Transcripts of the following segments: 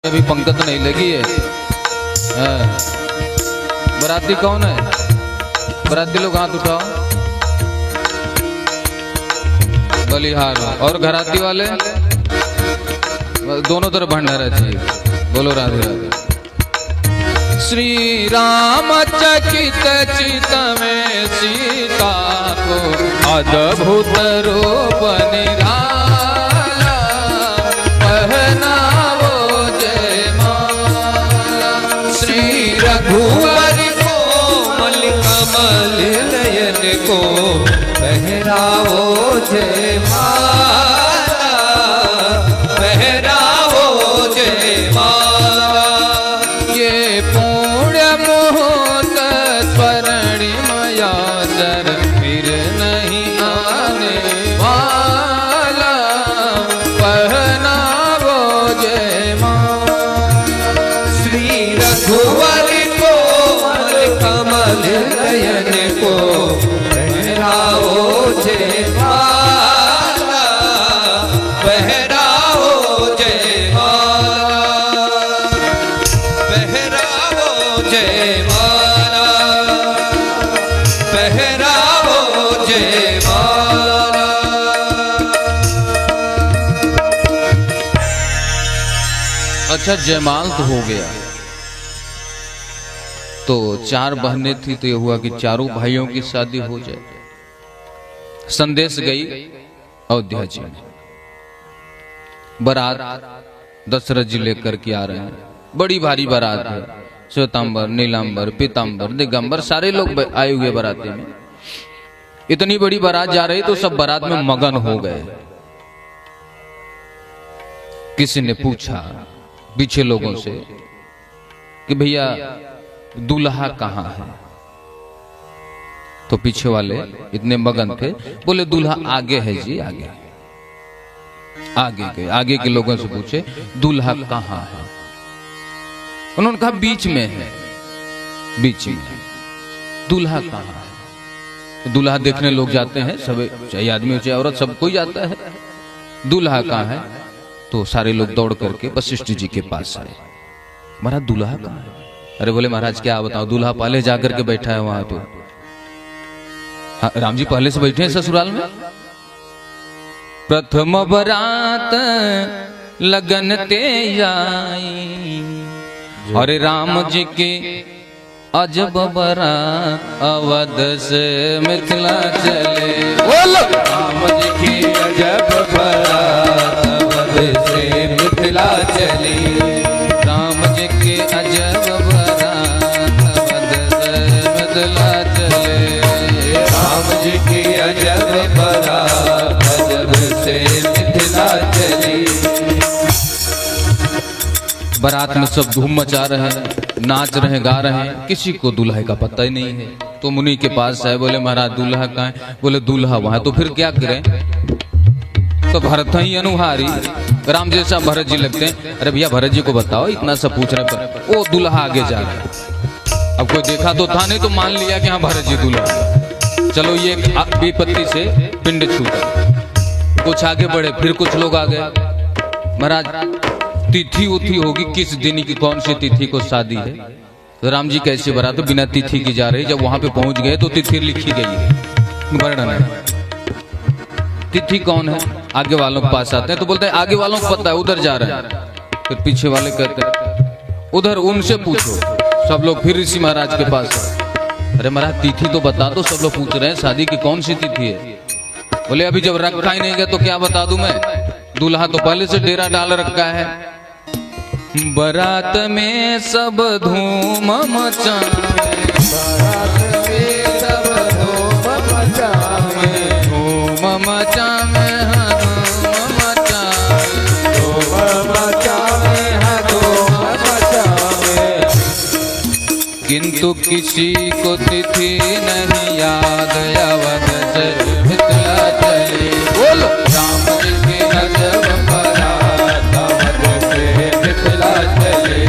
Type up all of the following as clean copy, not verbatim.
अभी पंक्ति नहीं लगी है। बराती कौन है? बराती लोग हाथ उठाओ। बलिहार और घराती वाले दोनों तरफ भंडारा चाहिए। बोलो राधे राधे। श्री राम चकित चित में सीता को अद्भुत रूप निराला पहनावो जय माला। श्री रघुवर कोमल कमल नयन को पहरावो जय माला पहरावो जय माला। ये पुण्य मुहूर्त स्वर्णिमया दर फिर नहीं आने वाला पहनावो जय माला। श्री रघुवर कोमल कमल नयन को पहरावो जय माला पहरावो जय माला पहरावो जय माला पहरावो जय माला। अच्छा जयमाल तो हो गया, तो चार बहनें थी तो ये हुआ कि चारों भाइयों की शादी हो जाए। संदेश गई अयोध्या जी में। बारात दशरथ जी लेकर के आ रहे हैं। बड़ी भारी बारात है। श्वेतांबर, नीलांबर, पीतांबर, दिगंबर सारे लोग आए हुए बाराती में। इतनी बड़ी बारात जा रही तो सब बारात में मगन हो गए। किसी ने पूछा पीछे लोगों से कि भैया दूल्हा कहाँ है? तो पीछे वाले इतने मगन थे, बोले दूल्हा आगे है जी, आगे। आगे गए, आगे के लोगों से पूछे दूल्हा कहाँ है? उन्होंने कहा बीच में है। बीच में दूल्हा कहाँ है? दूल्हा देखने लोग जाते हैं, सब चाहे आदमी हो चाहे औरत, सब कोई जाता है। दूल्हा कहाँ है? तो सारे लोग दौड़ करके वशिष्ठ जी के पास आए। महाराज दूल्हा कहाँ है? अरे बोले महाराज क्या बताओ, दूल्हा पहले जाकर के बैठा है वहां पे। राम जी पहले से बैठे हैं ससुराल में। प्रथम बरात लगन ते आई, अरे राम जी की अजब बरात अवध से मिथिला चले। राम जी की अजब बरात अवध से मिथिला चली। राम जी की अजब बरात अवध से मिथिला चले। राम जी की अजब बरात अवध से मिथिला चली। बारात में सब धूम मचा रहे हैं, नाच रहे हैं, गा रहे हैं। किसी को दूल्हे का पता ही नहीं है। तो मुनि के पास आए, बोले महाराज दूल्हा कहाँ है? बोले दूल्हा वहां। तो फिर क्या करें? तो भरत ही अनुहारी, राम जैसा भरत जी लगते हैं। अरे भैया भरत जी को बताओ, इतना सब पूछने पर वो दूल्हा आगे जा रहा है। अब कोई देखा तो था नहीं, तो मान लिया कि हाँ भरत जी दूल्हा। चलो ये विपत्ति से पिंड छूटा। कुछ आगे बढ़े, फिर कुछ लोग आ गए। महाराज तिथि उथी होगी, किस दिन की कौन सी तिथि को शादी है? तो राम जी कैसे बारात तो बिना तिथि की जा रही। जब वहां पे पहुंच गए तो तिथि लिखी गई है, वर्णन है। तिथि कौन है? आगे वालों के पास आते हैं तो बोलते हैं आगे वालों को पता है, उधर जा रहे हैं। फिर पीछे वाले कहते हैं उधर उनसे पूछो। सब लोग फिर ऋषि महाराज के पास है। अरे महाराज तिथि तो बता दो, सब लोग पूछ रहे हैं शादी की कौन सी तिथि है। बोले अभी जब रखा ही नहीं गया तो क्या बता दूं मैं? दूल्हा तो पहले से डेरा डाल रखा है। बारात में सब धूम मचावे, बारात में सब धूम मचावे, धूम मचावे, धूम मचावे, धूम मचावे, धूम मचावे। किंतु किसी को तिथि नहीं याद, अवध से मिथिला चली। बोलो राम जी की अजब बरात अवध से मिथिला चली।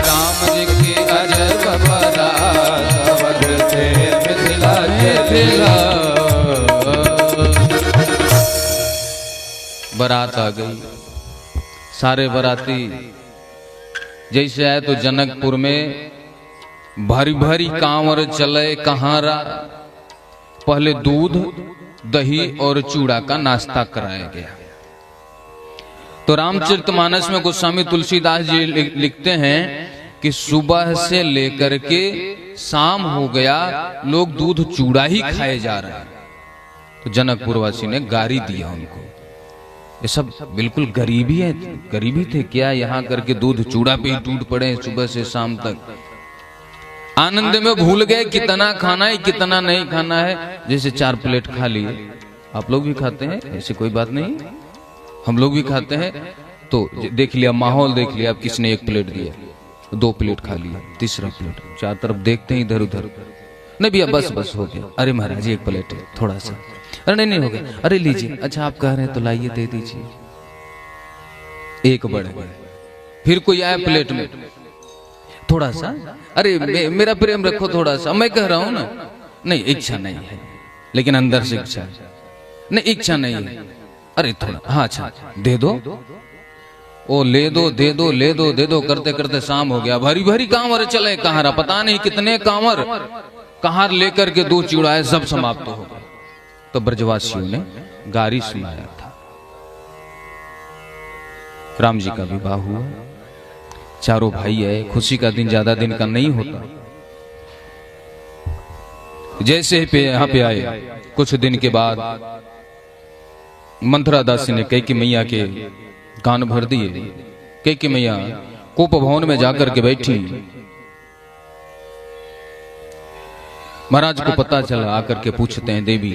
राम जी की अजब बरात अवध से मिथिला चली। बारात आ गई। सारे बाराती जैसे आए तो जनकपुर में भारी भारी कांवर चले कहारा, पहले दूध दही और चूड़ा का नाश्ता कराया गया। तो रामचरितमानस में गोस्वामी तुलसीदास जी लिखते हैं कि सुबह से लेकर के शाम हो गया, लोग दूध चूड़ा ही खाए जा रहे हैं। तो जनकपुरवासी ने गारी दिया उनको, ये सब बिल्कुल गरीबी है, गरीबी थे क्या यहाँ करके दूध चूड़ा पे ही टूट पड़े सुबह से शाम तक। आनंद में भूल गए कितना खाना है कितना नहीं खाना है। जैसे 4 प्लेट खा लिए, आप लोग भी खाते हैं, ऐसी कोई बात नहीं, हम लोग भी खाते हैं। तो देख लिया माहौल, देख लिया, अब किसने 1 प्लेट दिया, 2 प्लेट खा लिया, तीसरा प्लेट, 4 तरफ देखते हैं इधर उधर, नहीं भैया बस हो गया, अरे महाराज 1 प्लेट है थोड़ा सा, अरे नहीं हो गया, अरे लीजिए, अच्छा आप कह रहे हैं तो लाइए दे दीजिए, 1 बढ़ गया। फिर कोई आया प्लेट में, थोड़ा सा, अरे मेरा प्रेम रखो थोड़ा सा, मैं कह रहा हूं ना, नहीं इच्छा नहीं है, लेकिन अंदर से इच्छा है, नहीं इच्छा नहीं है, अरे थोड़ा, हाँ अच्छा दे दो, ओ ले दो दे दो ले दो दे दो, करते करते शाम हो गया। भरी भरी कांवर चले कहारा, पता नहीं कितने कांवर कहार लेकर के दूध चूड़ाए, सब समाप्त हो गए। तो ब्रजवासियों ने गारी सुनाया था। राम जी का विवाह हुआ, चारों भाई है, खुशी का दिन ज्यादा दिन का नहीं होता। जैसे पे यहाँ पे आए, कुछ दिन के बाद मंथरा दासी ने कैकी मैया के कान भर दिए। कैकी मैया कोप भवन में जाकर के बैठी, महाराज को पता चला, आकर के पूछते हैं, देवी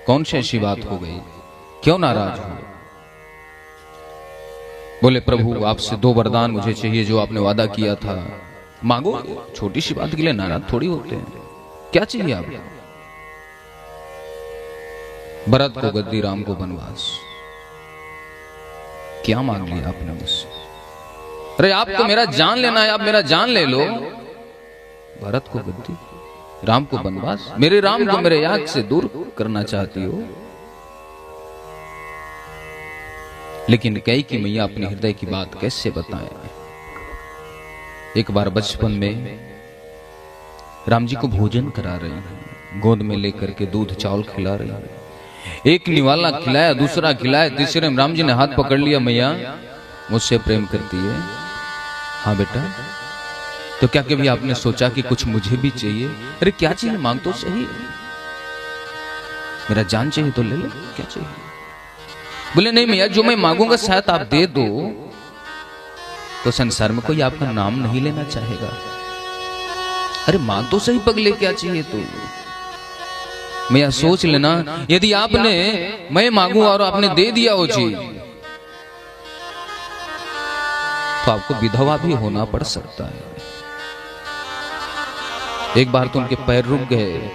कौन सी ऐसी बात हो गई, क्यों नाराज हो? बोले प्रभु आपसे 2 वरदान मुझे चाहिए, जो आपने वादा किया था, मांगो, छोटी सी बात के लिए नाराज थोड़ी होते हैं, क्या चाहिए आपको? भरत को गद्दी, राम को वनवास। क्या मांग लिया आपने मुझसे? अरे आपको मेरा जान लेना है, आप मेरा जान ले लो। भरत को गद्दी, राम को वनवास, मेरे राम को मेरे याग से दूर करना चाहती हो? लेकिन कैकी मैया अपने हृदय की बात कैसे बताएं? एक बार बचपन में राम जी को भोजन करा रही हैं, गोद में लेकर के दूध चावल खिला रही है। एक निवाला खिलाया, दूसरा खिलाया, तीसरे में राम जी ने हाथ पकड़ लिया, मैया मुझसे प्रेम करती है? हाँ बेटा। तो क्या कभी आपने सोचा कि कुछ मुझे भी चाहिए? अरे क्या चाहिए, मांग तो सही, मेरा जान चाहिए तो ले ले, क्या चाहिए? बोले नहीं मैया, जो मैं मांगूंगा शायद आप दे दो, तो संसार में कोई आपका नाम नहीं लेना चाहेगा। अरे मांग तो सही पगले, क्या चाहिए? तो मैया सोच लेना, यदि आपने मैं मांगू और आपने दे दिया वो चीज, तो आपको विधवा भी होना पड़ सकता है। एक बार तो उनके पैर रुक गए,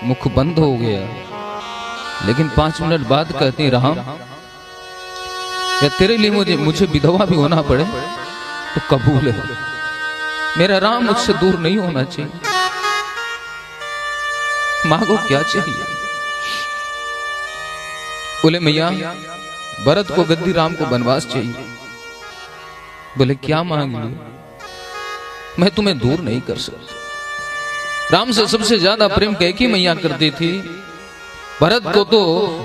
मुख बंद हो गया, लेकिन 5 मिनट बाद कहती, राम या तेरे लिए मुझे विधवा भी होना पड़े तो कबूल है, मेरा राम मुझसे दूर नहीं होना चाहिए, मांगो क्या चाहिए? बोले मैया भरत को गद्दी, राम को वनवास चाहिए। बोले क्या मांग लिए? मैं तुम्हें दूर नहीं कर सकता। राम से सबसे ज्यादा प्रेम कैकी मैया करती थी, भरत को तो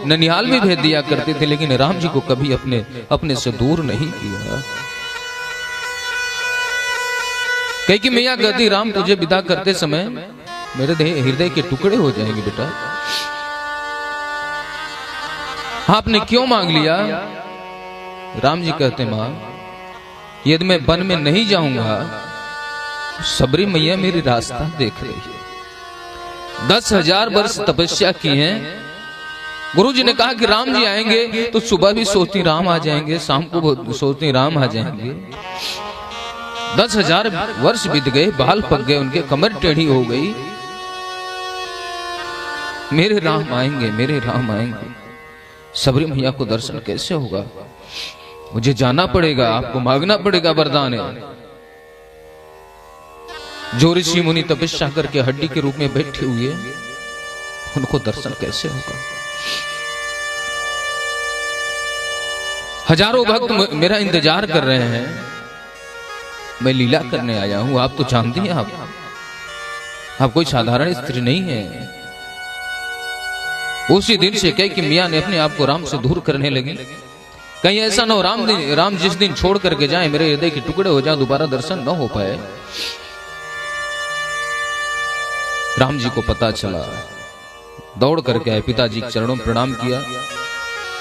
ननिहाल में भेज दिया करते थे, लेकिन राम जी को कभी अपने से दूर नहीं किया। कैकी मैया कहती, राम तुझे विदा करते समय मेरे हृदय के टुकड़े हो जाएंगे बेटा। आपने क्यों मांग लिया? राम जी कहते, मां यदि मैं वन में नहीं जाऊंगा, सबरी मैया मेरी रास्ता देख रही है। 10,000 वर्ष तपस्या की है। गुरु जी ने कहा कि राम जी आएंगे, तो सुबह भी सोचती राम आ जाएंगे, शाम को सोचती राम आ जाएंगे। 10,000 वर्ष बीत गए, बाल पक गए उनके, कमर टेढ़ी हो गई। मेरे राम आएंगे, मेरे राम आएंगे, सबरी मैया को दर्शन कैसे होगा? मुझे जाना पड़ेगा, आपको मांगना पड़ेगा वरदान है। जो ऋषि मुनि तपस्या करके हड्डी के रूप में बैठे हुए, उनको दर्शन कैसे होगा? हजारों भक्त मेरा इंतजार कर रहे हैं, मैं लीला करने आया हूं, आप तो जानती हैं आप कोई साधारण स्त्री नहीं है। उसी दिन से कह कि मियां ने अपने आप को राम से दूर करने लगी। कहीं ऐसा न हो राम जिस दिन छोड़ करके जाए मेरे हृदय के टुकड़े हो जाए, दोबारा दर्शन न हो पाए। राम जी को पता चला, दौड़ करके आए, पिताजी के चरणों में प्रणाम किया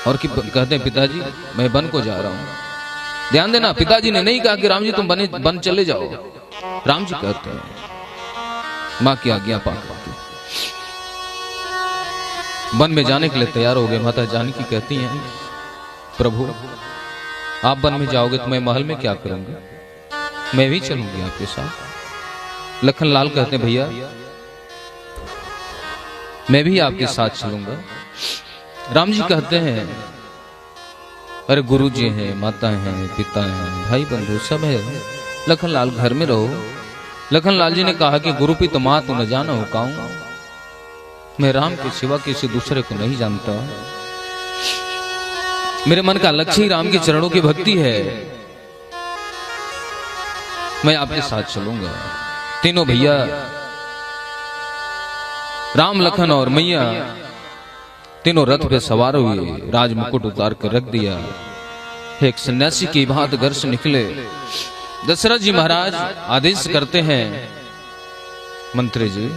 और कहते हैं पिताजी मैं वन को जा रहा हूं। ध्यान देना, पिताजी ने नहीं कहा कि राम जी तुम वन चले जाओ। राम जी कहते हैं मां की आज्ञा पाकर वन में जाने के लिए तैयार हो गए। माता जानकी कहती हैं प्रभु आप वन में जाओगे तो मैं महल में क्या करूंगा, मैं भी चलूंगी आपके साथ। लखनलाल कहते हैं भैया मैं भी आपके साथ चलूंगा। राम जी कहते हैं अरे गुरु जी हैं, माता हैं, पिता हैं, भाई बंधु सब है, लखनलाल घर में रहो। लखनलाल जी ने कहा कि गुरु पिता मां तू न जाना हो काऊं, मैं राम के सिवा किसी दूसरे को नहीं जानता। मेरे मन का लक्ष्य ही राम के चरणों की भक्ति है, मैं आपके साथ चलूंगा। तीनों भैया राम लखन और मैया तीनों रथ पे सवार हुए, राज मुकुट उतार कर रख दिया। एक सन्यासी की भांत घर से निकले। दशरथ जी महाराज आदेश करते हैं मंत्री जी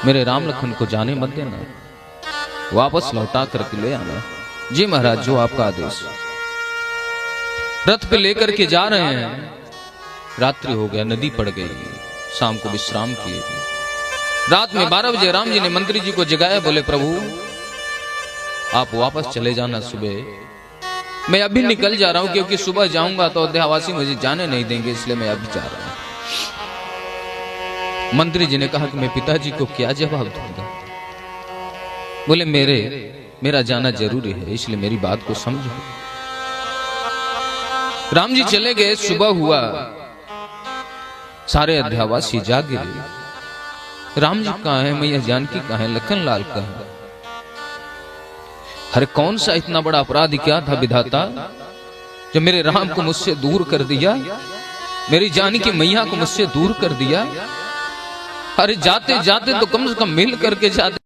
मेरे राम लखन को जाने मत देना, वापस लौटा करके ले आना। जी महाराज जो आपका आदेश। रथ पे लेकर के जा रहे हैं, रात्रि हो गया, नदी पड़ गई, शाम को विश्राम किए। रात में 12 बजे राम जी ने मंत्री जी को जगाया, बोले प्रभु आप वापस चले जाना, सुबह मैं अभी निकल जा रहा हूं क्योंकि सुबह जाऊंगा तो अयोध्यावासी मुझे जाने नहीं देंगे, इसलिए मैं अभी जा रहा हूं। मंत्री जी ने कहा कि मैं पिताजी को क्या जवाब दूंगा। बोले मेरा जाना जरूरी है, इसलिए मेरी बात को समझो। राम जी चले गए, सुबह हुआ, सारे अयोध्यावासी जाग गिरे। राम जी कहाँ है, मैया जानकी कहाँ है, लखनलाल कहाँ है। अरे कौन सा इतना बड़ा अपराध क्या था विधाता जो मेरे राम को मुझसे दूर कर दिया, मेरी जानकी मैया को मुझसे दूर कर दिया। अरे जाते जाते तो कम से कम मिल करके जाते।